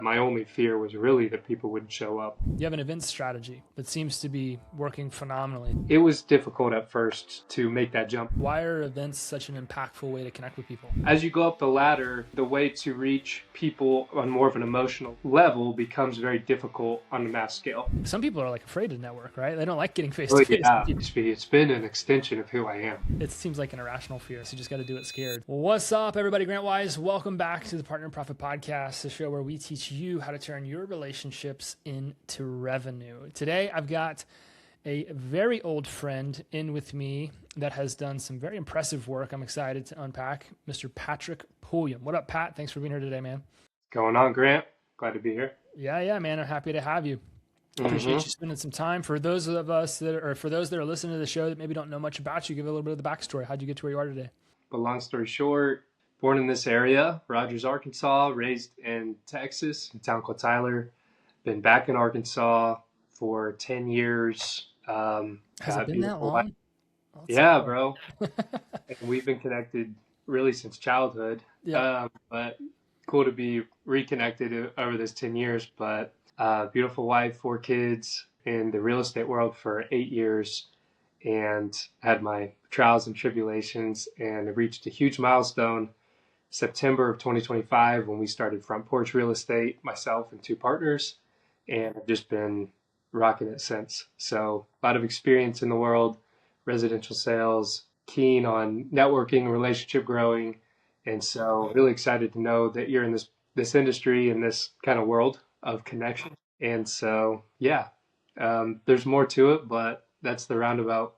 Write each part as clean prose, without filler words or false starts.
My only fear was really that people wouldn't show up. You have an event strategy that seems to be working phenomenally. It was difficult at first to make that jump. Why are events such an impactful way to connect with people? As you go up the ladder, the way to reach people on more of an emotional level becomes very difficult on a mass scale. Some people are like afraid to network, right? They don't like getting face Oh to face. yeah, it's been an extension of who I am. It seems like an irrational fear, so you just got to do it scared. Well, what's up, everybody? Grant Wise, welcome back to the Partner and Profit Podcast, the show where we teach you how to turn your relationships into revenue. Today, I've got a very old friend in with me that has done some very impressive work. I'm excited to unpack Mr. Patrick Pulliam. What up, Pat? Thanks for being here today, man. Going on, Grant? Glad to be here. Yeah, man. I'm happy to have you. Appreciate you spending some time. For those of us that are, or for those that are listening to the show that maybe don't know much about you, give a little bit of the backstory. How'd you get to where you are today? But long story short, born in this area, Rogers, Arkansas, raised in Texas, a town called Tyler. Been back in Arkansas for 10 years. Has it been that long? Yeah, bro. And we've been connected really since childhood. Yeah. But cool to be reconnected over this 10 years. But beautiful wife, 4 kids in the real estate world for 8 years, and had my trials and tribulations, and I reached a huge milestone September of 2025 when we started Front Porch Real Estate, myself and 2 partners, and I've just been rocking it since. So a lot of experience in the world, residential sales, keen on networking and relationship growing. And so really excited to know that you're in this industry and this kind of world of connection. And so, yeah, there's more to it, but that's the roundabout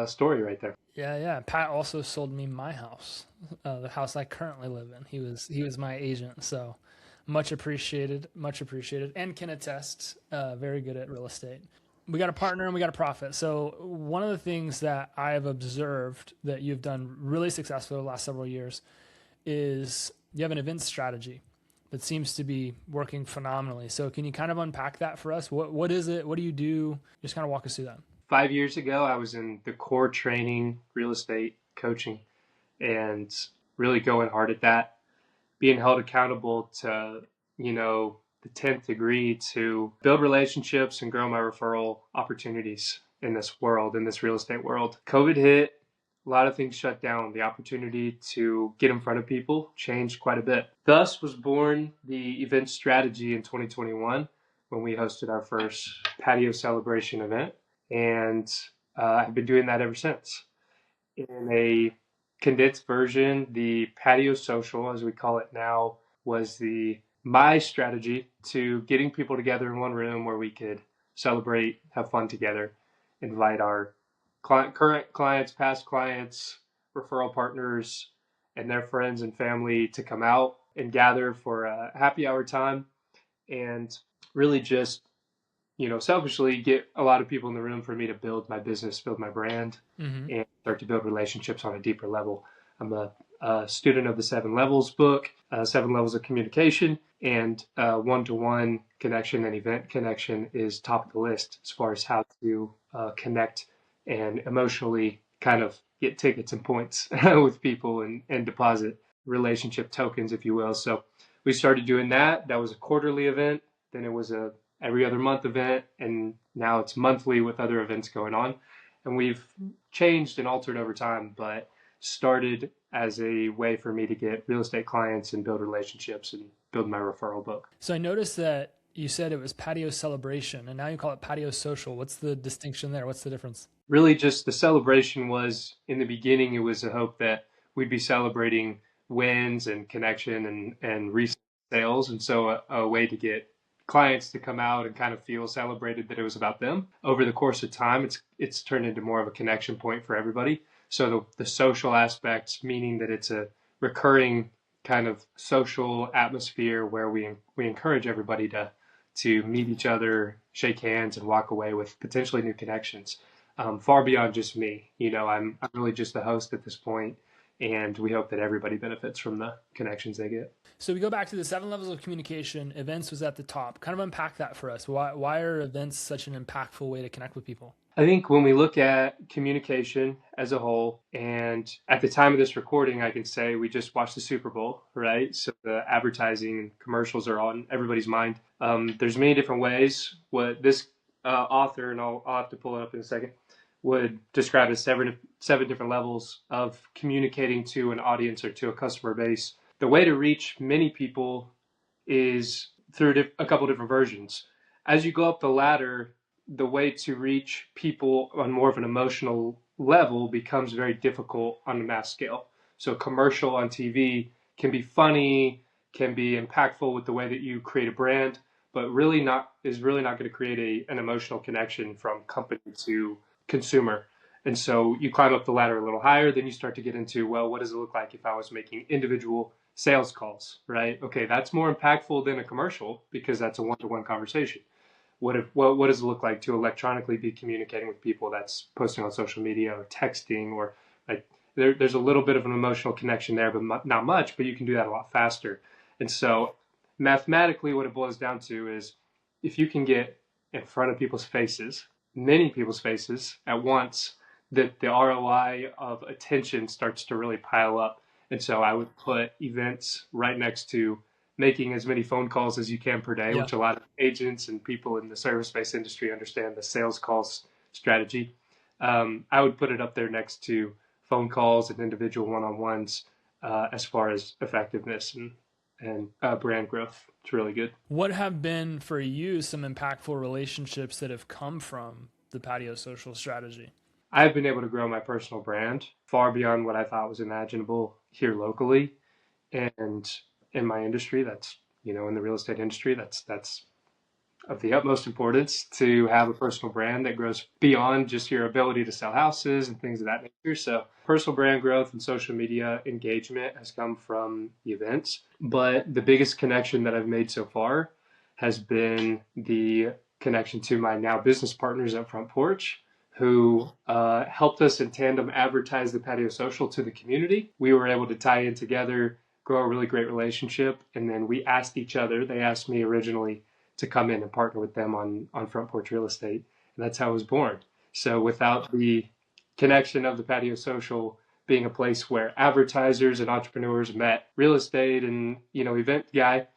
story right there. Yeah. Pat also sold me my house, the house I currently live in. He was my agent, so much appreciated, and can attest. Very good at real estate. We got a partner and we got a profit. So one of the things that I have observed that you've done really successfully the last several years is you have an event strategy that seems to be working phenomenally. So can you kind of unpack that for us? What is it? What do you do? Just kind of walk us through that. 5 years ago, I was in the core training, real estate coaching, and really going hard at that, being held accountable to, the 10th degree to build relationships and grow my referral opportunities in this world, in this real estate world. COVID hit, a lot of things shut down. The opportunity to get in front of people changed quite a bit. Thus was born the event strategy in 2021 when we hosted our first patio celebration event. And I've been doing that ever since. In a condensed version, the patio social, as we call it now, was my strategy to getting people together in one room where we could celebrate, have fun together, invite our current clients, past clients, referral partners, and their friends and family to come out and gather for a happy hour time, and really just selfishly get a lot of people in the room for me to build my business, build my brand, and start to build relationships on a deeper level. I'm a student of the 7 Levels book, 7 Levels of Communication, and one-to-one connection and event connection is top of the list as far as how to connect and emotionally kind of get tickets and points with people and deposit relationship tokens, if you will. So we started doing that. That was a quarterly event. Then it was a every other month event, and now it's monthly with other events going on. And we've changed and altered over time, but started as a way for me to get real estate clients and build relationships and build my referral book. So I noticed that you said it was patio celebration, and now you call it patio social. What's the distinction there? What's the difference? Really just the celebration was, in the beginning, it was a hope that we'd be celebrating wins and connection and recent sales. And so a way to get clients to come out and kind of feel celebrated that it was about them. Over the course of time, it's turned into more of a connection point for everybody. So the social aspects, meaning that it's a recurring kind of social atmosphere where we encourage everybody to meet each other, shake hands, and walk away with potentially new connections. Far beyond just me. I'm really just the host at this point, and we hope that everybody benefits from the connections they get. So we go back to the 7 levels of communication. Events was at the top. Kind of unpack that for us. Why are events such an impactful way to connect with people? I think when we look at communication as a whole, and at the time of this recording, I can say we just watched the Super Bowl, right? So the advertising and commercials are on everybody's mind. There's many different ways. What this author, and I'll have to pull it up in a second, would describe as seven different levels of communicating to an audience or to a customer base. The way to reach many people is through a couple different versions. As you go up the ladder, the way to reach people on more of an emotional level becomes very difficult on a mass scale. So commercial on TV can be funny, can be impactful with the way that you create a brand, but really not going to create an emotional connection from company to consumer. And so you climb up the ladder a little higher, then you start to get into, well, what does it look like if I was making individual sales calls, right? Okay, that's more impactful than a commercial because that's a one-to-one conversation. What does it look like to electronically be communicating with people? That's posting on social media or texting, or like there's a little bit of an emotional connection there, but not much. But you can do that a lot faster. And so mathematically, what it boils down to is if you can get in front of people's faces, many people's faces at once, that the ROI of attention starts to really pile up. And so I would put events right next to making as many phone calls as you can per day, Yeah. which a lot of agents and people in the service-based industry understand the sales calls strategy. I would put it up there next to phone calls and individual one-on-ones as far as effectiveness and brand growth. It's really good. What have been for you some impactful relationships that have come from the Patio Social strategy? I've been able to grow my personal brand far beyond what I thought was imaginable here locally. And in my industry, that's, in the real estate industry, that's of the utmost importance to have a personal brand that grows beyond just your ability to sell houses and things of that nature. So personal brand growth and social media engagement has come from events. But the biggest connection that I've made so far has been the connection to my now business partners at Front Porch, who helped us in tandem advertise the Patio Social to the community. We were able to tie in together, grow a really great relationship, and then we asked each other. They asked me originally to come in and partner with them on Front Porch Real Estate, and that's how it was born. So without the connection of the Patio Social being a place where advertisers and entrepreneurs met real estate and event guy,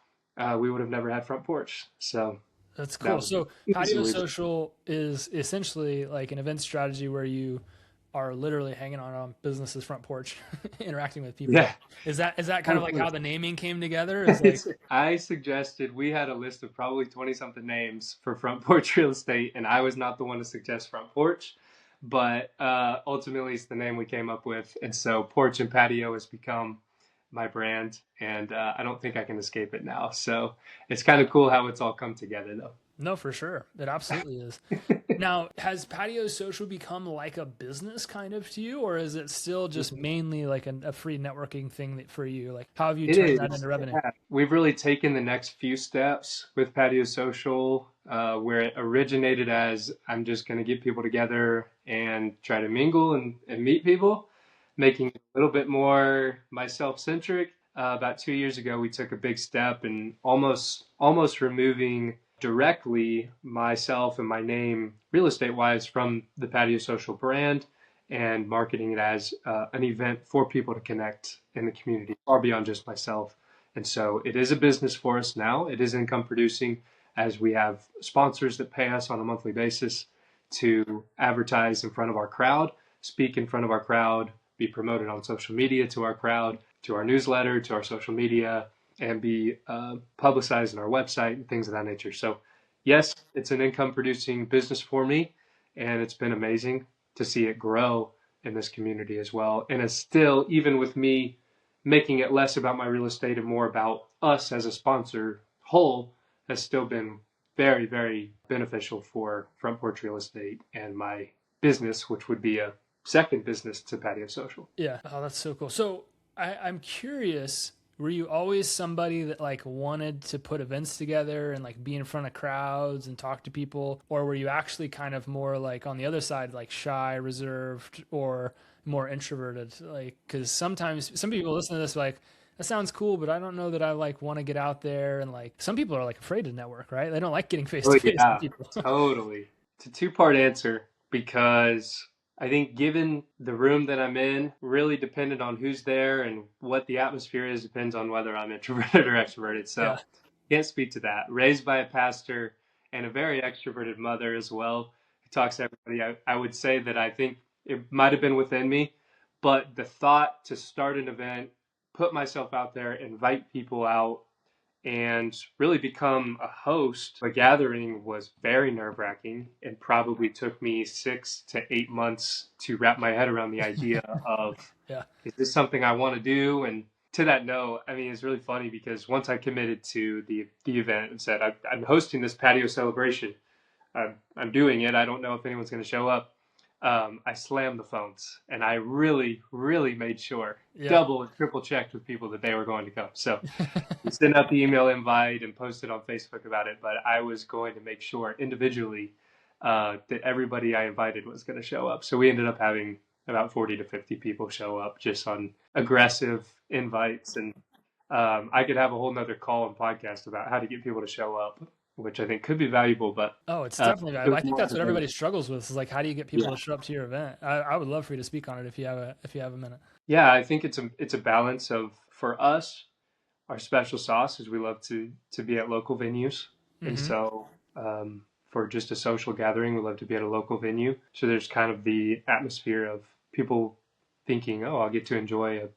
we would have never had Front Porch. So That's that cool. was So Patio easily. Social is essentially like an event strategy where you are literally hanging on business's front porch, interacting with people. Yeah. Is that kind of like how the naming came together? Is like, I suggested we had a list of probably 20 something names for Front Porch Real Estate, and I was not the one to suggest Front Porch, but ultimately it's the name we came up with. And so Porch and Patio has become my brand, and I don't think I can escape it now. So it's kind of cool how it's all come together, though. no, for sure. It absolutely is. Now, has Patio Social become like a business kind of to you, or is it still just mainly like a free networking thing for you? Like, how have you It turned that is. into revenue? Yeah. We've really taken the next few steps with Patio Social, where it originated as I'm just going to get people together and try to mingle and meet people, making it a little bit more myself centric. About 2 years ago, we took a big step and almost removing directly myself and my name real estate wise from the Patio Social brand and marketing it as an event for people to connect in the community far beyond just myself. And so it is a business for us now. It is income producing as we have sponsors that pay us on a monthly basis to advertise in front of our crowd, speak in front of our crowd, be promoted on social media to our crowd, to our newsletter, to our social media, and be publicized on our website and things of that nature. So yes, it's an income producing business for me, and it's been amazing to see it grow in this community as well. And it's still, even with me making it less about my real estate and more about us as a sponsor whole, has still been very, very beneficial for Front Porch Real Estate and my business, which would be a second business to Patio Social. Yeah. Oh, that's so cool. So I'm curious, were you always somebody that like wanted to put events together and like be in front of crowds and talk to people? Or were you actually kind of more like on the other side, like shy, reserved, or more introverted? Like, because sometimes some people listen to this like, that sounds cool, but I don't know that I like want to get out there. And like, some people are like afraid to network, right? They don't like getting face Oh to face with yeah, people. totally. It's a two-part answer because I think given the room that I'm in, really dependent on who's there and what the atmosphere is, depends on whether I'm introverted or extroverted. So Yeah. can't speak to that. Raised by a pastor and a very extroverted mother as well, who talks to everybody. I would say that I think it might have been within me, but the thought to start an event, put myself out there, invite people out, and really become a host of a gathering was very nerve wracking and probably took me 6 to 8 months to wrap my head around the idea of, Yeah. is this something I want to do? And to that note, I mean, it's really funny because once I committed to the event and said, I'm hosting this patio celebration, I'm doing it. I don't know if anyone's going to show up. I slammed the phones and I really, really made sure, Yeah. double and triple checked with people that they were going to come. So we sent out the email invite and posted on Facebook about it, but I was going to make sure individually that everybody I invited was going to show up. So we ended up having about 40 to 50 people show up just on aggressive invites. And I could have a whole nother call and podcast about how to get people to show up, which I think could be valuable, but Oh, it's uh, definitely it valuable. was I think more that's of what a, everybody struggles with is like, how do you get people yeah. to show up to your event? I would love for you to speak on it if you have a minute. Yeah, I think it's a balance of, for us, our special sauce is we love to be at local venues, and Hmm. so for just a social gathering, we love to be at a local venue. So there's kind of the atmosphere of people thinking, oh, I'll get to enjoy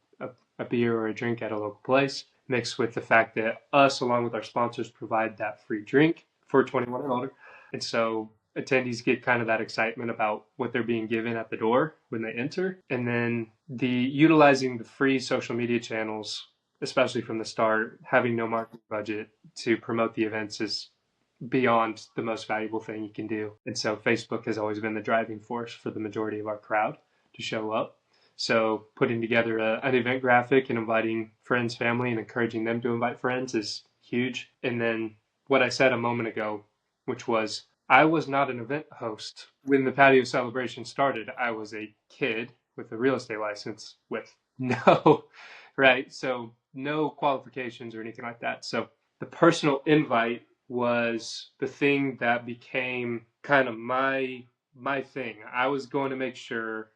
a beer or a drink at a local place, mixed with the fact that us, along with our sponsors, provide that free drink for 21 and older, and so attendees get kind of that excitement about what they're being given at the door when they enter, and then the utilizing the free social media channels, especially from the start, having no marketing budget to promote the events is beyond the most valuable thing you can do. And so Facebook has always been the driving force for the majority of our crowd to show up. So putting together an event graphic and inviting friends, family, and encouraging them to invite friends is huge. And then what I said a moment ago, which was I was not an event host when the patio celebration started. I was a kid with a real estate license with no, right? So no qualifications or anything like that. So the personal invite was the thing that became kind of my thing. I was going to make sure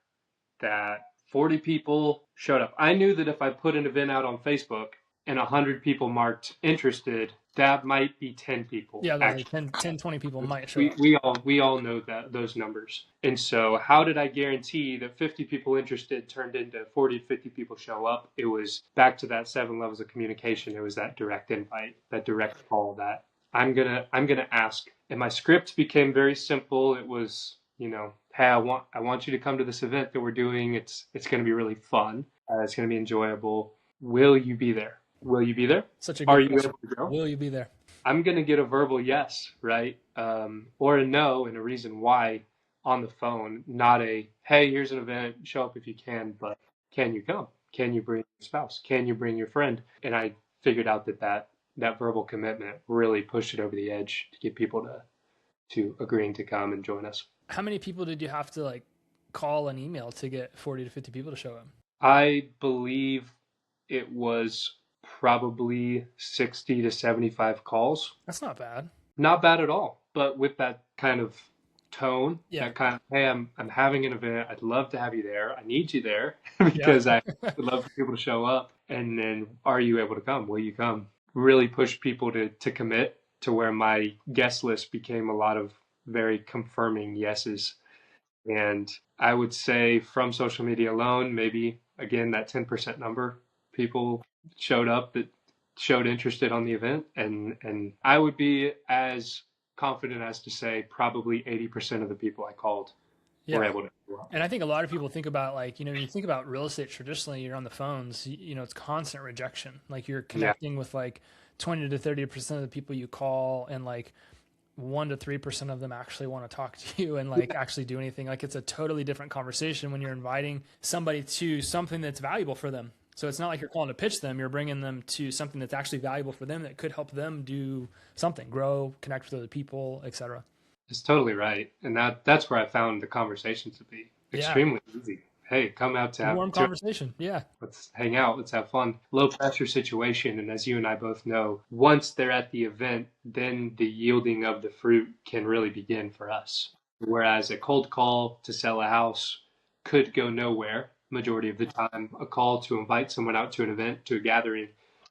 that 40 people showed up. I knew that if I put an event out on Facebook and 100 people marked interested, that might be 10 people Yeah, like actually. 10, 20 people might show We, up. we all we all know that those numbers. And so how did I guarantee that 50 people interested turned into 40 to 50 people show up? It was back to that 7 levels of communication. It was that direct invite, that direct call, that I'm gonna ask. And my script became very simple. It was, hey, I want you to come to this event that we're doing. It's gonna be really fun. It's gonna be enjoyable. Will you be there? Will you be there? Such a Are good you question. able to go? Will you be there? I'm going to get a verbal yes, right? Or a no and a reason why on the phone, not a, hey, here's an event, show up if you can, but can you come? Can you bring your spouse? Can you bring your friend? And I figured out that verbal commitment really pushed it over the edge to get people to agreeing to come and join us. How many people did you have to like call and email to get 40 to 50 people to show up? I believe it was probably 60 to 75 calls. That's not bad. Not bad at all, but with that kind of tone, Yeah. that kind of, hey, I'm having an event. I'd love to have you there. I need you there Yeah. because I would love for people to show up. And then, are you able to come? Will you come? Really push people to commit to where my guest list became a lot of very confirming yeses. And I would say from social media alone, maybe again that 10% number, people showed up that showed interested on the event, and I would be as confident as to say probably 80% of the people I called were Yeah. able to show up. And I think a lot of people think about like, when you think about real estate traditionally, you're on the phones, it's constant rejection. Like you're Yeah, connecting with like 20 to 30% of the people you call, and like 1 to 3% of them actually want to talk to you and like actually do anything. Like it's a totally different conversation when you're inviting somebody to something that's valuable for them. So it's not like you're calling to pitch them, you're bringing them to something that's actually valuable for them that could help them do something, grow, connect with other people, etc. it's totally right, and that's where I found the conversation to be Yeah. extremely easy. hey, come out to have Warm to conversation. Yeah. let's hang out, let's have fun. Low pressure situation. And as you and I both know, once they're at the event, then the yielding of the fruit can really begin for us. Whereas a cold call to sell a house could go nowhere majority of the time. A call to invite someone out to an event, to a gathering,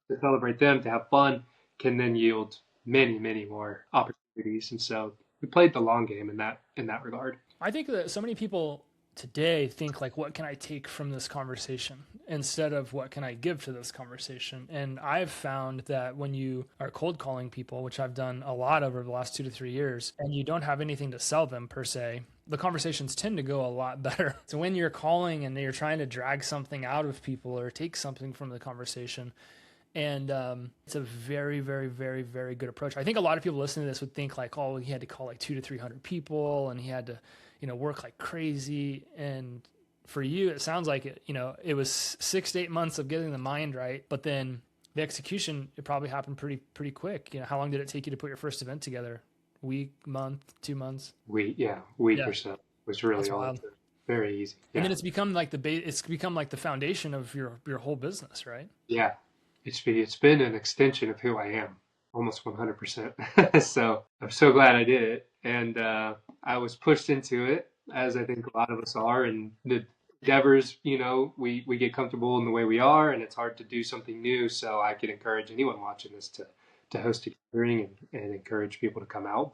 to celebrate them, to have fun, can then yield many, many more opportunities. And so we played the long game in that regard. I think that so many people today think like, what can I take from this conversation instead of what can I give to this conversation? And I've found that when you are cold calling people, which I've done a lot over the last 2 to 3 years, and you don't have anything to sell them per se, the conversations tend to go a lot better. So when you're calling and you're trying to drag something out of people or take something from the conversation, and it's a very, very, very, very good approach. I think a lot of people listening to this would think like, oh, he had to call like 200 to 300 people and he had to, work like crazy. And for you, it sounds like it was 6 to 8 months of getting the mind right, but then the execution, it probably happened pretty quick. How long did it take you to put your first event together? Week, month, 2 months? Week or so. It was really That's all wild. very easy. Yeah. And then it's become like the foundation of your whole business, right? Yeah. It's been an extension of who I am, almost 100%. So I'm so glad I did it. And I was pushed into it, as I think a lot of us are. And the endeavors, we get comfortable in the way we are, and it's hard to do something new. So I can encourage anyone watching this to host a gathering and encourage people to come out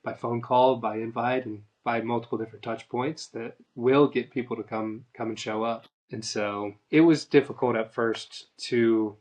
by phone call, by invite, and by multiple different touch points that will get people to come and show up. And so it was difficult at first to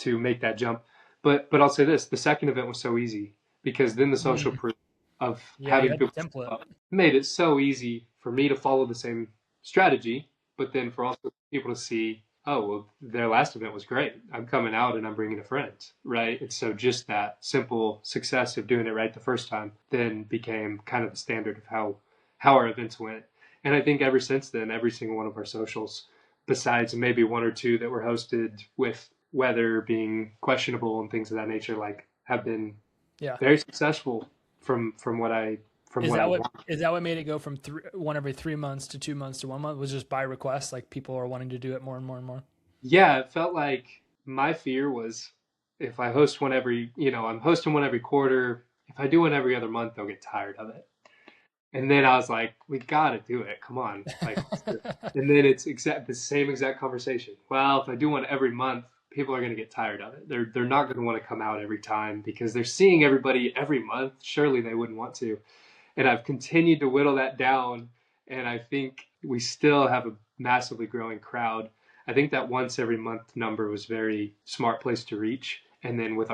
make that jump. But I'll say this: the second event was so easy because then the social proof of having you had the template made it so easy for me to follow the same strategy, but then for also people to see, oh, well, their last event was great. I'm coming out and I'm bringing a friend, right? And so just that simple success of doing it right the first time then became kind of the standard of how our events went. And I think ever since then, every single one of our socials, besides maybe one or two that were hosted with weather being questionable and things of that nature, like have been very successful from what I is that what made it go from one every 3 months to 2 months to 1 month? Was just by request, like people are wanting to do it more and more and more? Yeah, it felt like my fear was if I host one every, I'm hosting one every quarter. If I do one every other month, they'll get tired of it. And then I was like, we got to do it. Come on. Like, and then it's the same exact conversation. Well, if I do one every month, people are going to get tired of it. They're not going to want to come out every time because they're seeing everybody every month. Surely they wouldn't want to. And I've continued to whittle that down. And I think we still have a massively growing crowd. I think that once every month number was very smart place to reach. And then with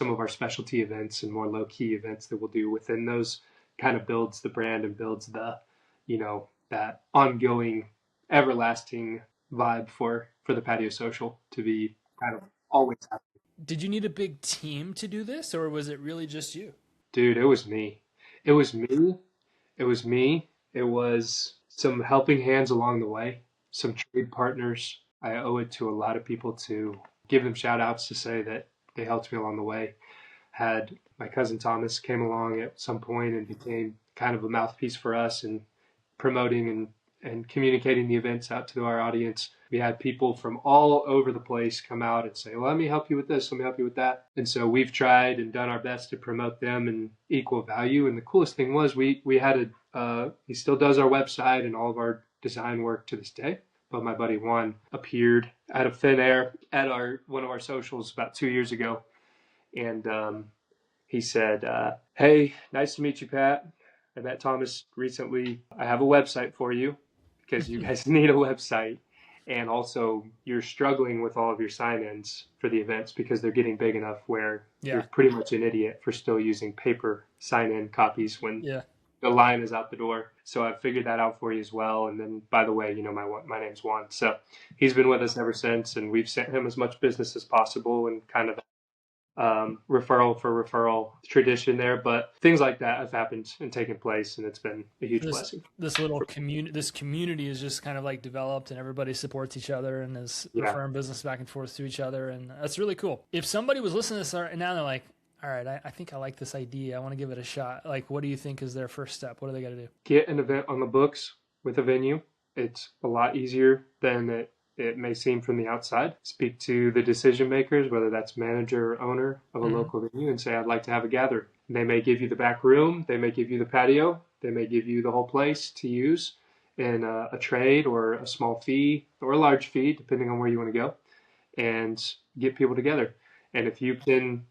some of our specialty events and more low key events that we'll do within those, kind of builds the brand and builds the, that ongoing, everlasting vibe for the patio social to be kind of always happening. Did you need a big team to do this, or was it really just you? Dude, it was me. It was me. It was me. It was some helping hands along the way, some trade partners. I owe it to a lot of people to give them shout outs to say that they helped me along the way. Had my cousin Thomas came along at some point and became kind of a mouthpiece for us and promoting and communicating the events out to our audience. We had people from all over the place come out and say, well, let me help you with this, let me help you with that. And so we've tried and done our best to promote them in equal value. And the coolest thing was we had he still does our website and all of our design work to this day. But my buddy Juan appeared out of thin air at one of our socials about 2 years ago. And he said, hey, nice to meet you, Pat. I met Thomas recently. I have a website for you because you guys need a website. And also you're struggling with all of your sign-ins for the events because they're getting big enough where you're pretty much an idiot for still using paper sign-in copies when the line is out the door. So I figured that out for you as well. And then, by the way, my name's Juan. So he's been with us ever since, and we've sent him as much business as possible and kind of referral for referral tradition there, but things like that have happened and taken place, and it's been a huge blessing. This little community is just kind of like developed, and everybody supports each other and is referring business back and forth to each other, and that's really cool. If somebody was listening to this right now, they're like, all right, I think I like this idea. I want to give it a shot. Like, what do you think is their first step? What do they got to do? Get an event on the books with a venue It's a lot easier than it may seem from the outside. Speak to the decision makers, whether that's manager or owner of a Mhm. local venue, and say, I'd like to have a gathering. And they may give you the back room, they may give you the patio, they may give you the whole place to use in a trade or a small fee or a large fee, depending on where you want to go, and get people together. And if you can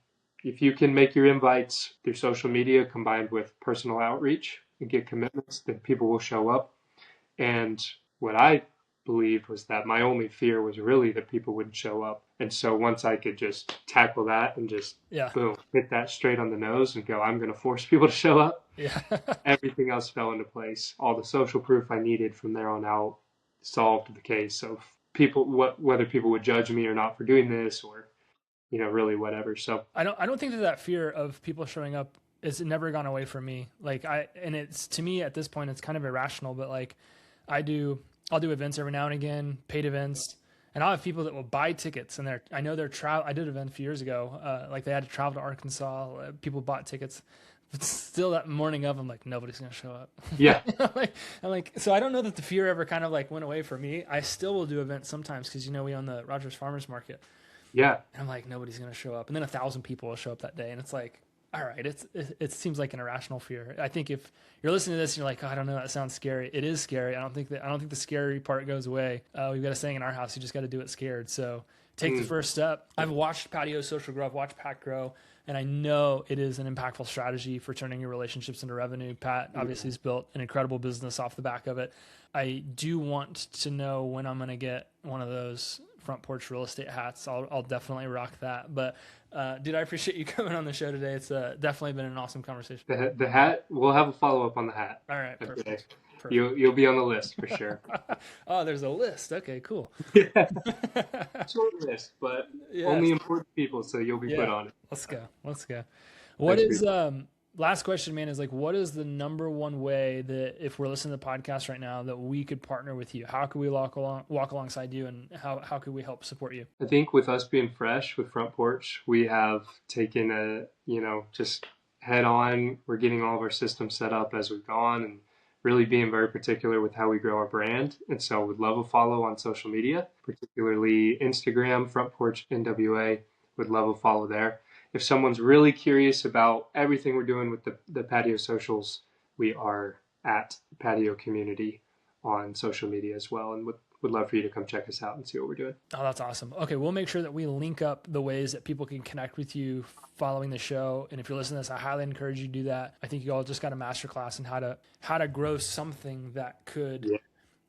make your invites through social media combined with personal outreach and get commitments, then people will show up. And what I believed was that my only fear was really that people wouldn't show up. And so once I could just tackle that and just Yeah. boom, hit that straight on the nose and go, I'm going to force people to show up, Yeah. everything else fell into place. All the social proof I needed from there on out solved the case of people, whether people would judge me or not for doing this, or really whatever. So I don't think that fear of people showing up is never gone away from me. And it's, to me at this point, it's kind of irrational, but like I'll do events every now and again, paid events, and I'll have people that will buy tickets, and I know they're I did an event a few years ago. Like they had to travel to Arkansas. People bought tickets. But still that morning of, I'm like, nobody's going to show up. yeah, I'm like, so I don't know that the fear ever kind of like went away from me. I still will do events sometimes, because, we own the Rogers Farmers Market. yeah, And I'm like, nobody's going to show up. And then 1,000 people will show up that day. And it's like, all right, it seems like an irrational fear. I think if you're listening to this and you're like, oh, I don't know, that sounds scary. It is scary. I don't think the scary part goes away. We've got a saying in our house, you just got to do it scared. So take the first step. I've watched Patio Social grow. I've watched Pat grow. And I know it is an impactful strategy for turning your relationships into revenue. Pat obviously has built an incredible business off the back of it. I do want to know when I'm going to get one of those Front Porch Real Estate hats. I'll definitely rock that. But dude, I appreciate you coming on the show today. It's definitely been an awesome conversation. the hat. We'll have a follow up on the hat. All right, perfect. Okay. Perfect. You'll be on the list for sure. Oh, there's a list. Okay, cool. Yeah, short list, but Yes. only important people, so you'll be put on it. Let's go. What Thanks, is last question, man, is like, what is the number one way that if we're listening to the podcast right now that we could partner with you? How could we walk alongside you, and how could we help support you? I think with us being fresh with Front Porch, we have taken just head on. We're getting all of our systems set up as we've gone, and really being very particular with how we grow our brand. And so would love a follow on social media, particularly Instagram, Front Porch NWA. Would love a follow there. If someone's really curious about everything we're doing with the patio socials, we are at Patio Community on social media as well, and would love for you to come check us out and see what we're doing. Oh, that's awesome. Okay, we'll make sure that we link up the ways that people can connect with you following the show. And if you're listening to this, I highly encourage you to do that. I think you all just got a masterclass in how to grow something that could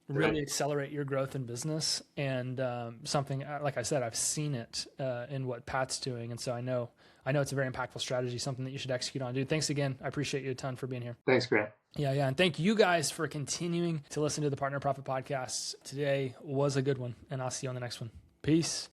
really accelerate your growth in business. And something, like I said, I've seen it in what Pat's doing. And so I know it's a very impactful strategy, something that you should execute on. Dude, thanks again. I appreciate you a ton for being here. Thanks, Grant. Yeah. And thank you guys for continuing to listen to the Partner Profit Podcast. Today was a good one, and I'll see you on the next one. Peace.